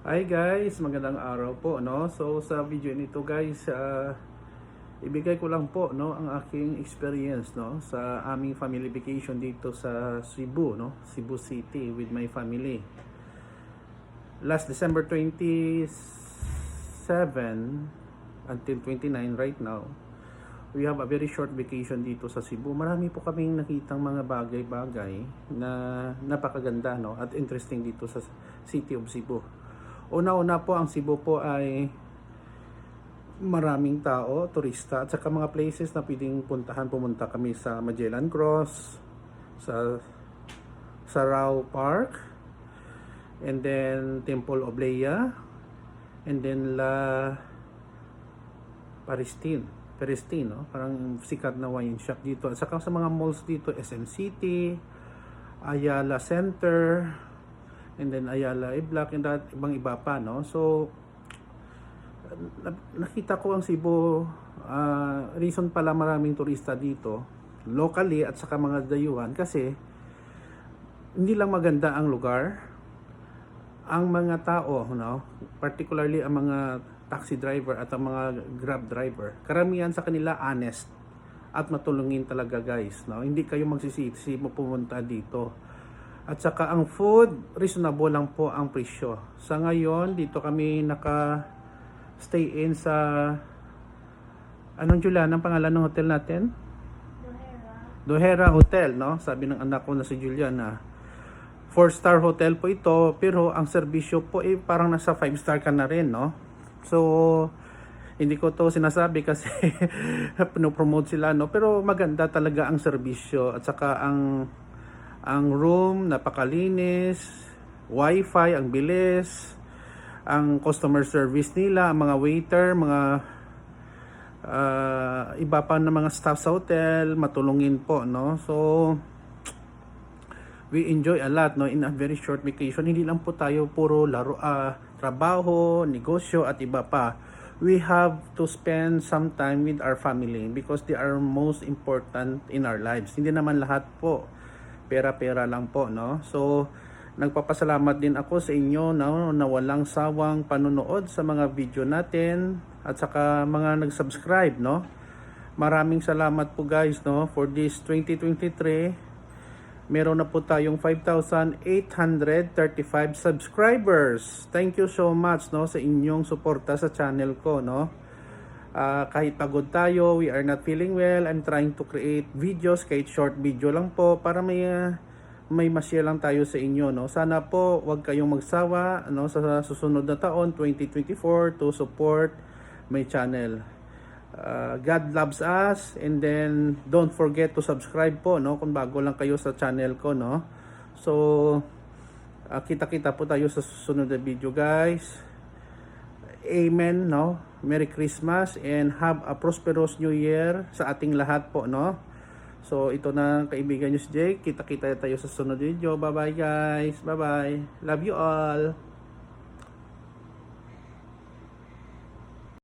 Hi guys, magandang araw po, no. So sa video nito guys, ibigay ko lang po, no, ang aking experience, no, sa aming family vacation dito sa Cebu, no, Cebu City with my family. Last December 27 until 29 right now. We have a very short vacation dito sa Cebu. Marami po kaming nakitang mga bagay-bagay na napakaganda, no, at interesting dito sa City of Cebu. Una-una po, ang Cebu po ay maraming tao, turista, at saka mga places na pwedeng puntahan. Pumunta kami sa Magellan Cross, sa Sarao Park, and then Temple of Leia, and then La Paristin, no? Parang sikat na wine shop dito. At saka sa mga malls dito, SM City, Ayala Center, and then Ayala Iblac, and that, ibang iba pa, no. So nakita ko ang Cebu, reason pala maraming turista dito locally at saka mga dayuhan, kasi hindi lang maganda ang lugar, ang mga tao, no, particularly ang mga taxi driver at ang mga grab driver, karamihan sa kanila honest at matulungin talaga guys, no. Hindi kayo magsisisi mo pumunta dito. At saka ang food, reasonable lang po ang presyo. Sa ngayon, dito kami naka-stay in sa anong Julian, ang pangalan ng hotel natin? Dohera Hotel, no? Sabi ng anak ko na si Julian na 4-star hotel po ito, pero ang serbisyo po ay parang nasa 5-star ka na rin, no? So hindi ko to sinasabi kasi pinopromote sila, no? Pero maganda talaga ang serbisyo, at saka ang room, napakalinis, wifi, ang bilis, ang customer service nila, ang mga waiter, mga iba pa na mga staff sa hotel, matulungin po, no. So we enjoy a lot, no, in a very short vacation. Hindi lang po tayo puro laro, trabaho, negosyo at iba pa. We have to spend some time with our family because they are most important in our lives. Hindi naman lahat po pera-pera lang po, no. So nagpapasalamat din ako sa inyo, no, na walang sawang panonood sa mga video natin, at saka mga nag-subscribe, no. Maraming salamat po guys, no, for this 2023. Meron na po tayong 5,835 subscribers. Thank you so much, no, sa inyong suporta sa channel ko, no. Kahit pagod tayo, we are not feeling well, I'm trying to create videos, kahit short video lang po, para may ma-share lang tayo sa inyo, no. Sana po wag kayong magsawa, no, sa susunod na taon 2024 to support my channel. God loves us, and then don't forget to subscribe po, no, kung bago lang kayo sa channel ko, no. So kita-kita po tayo sa susunod na video guys. Amen, no. Merry Christmas and have a prosperous New Year sa ating lahat po, no. So ito na kaibigan nyo si Jake. Kita-kita tayo sa sunod video. Bye bye guys. Bye bye. Love you all.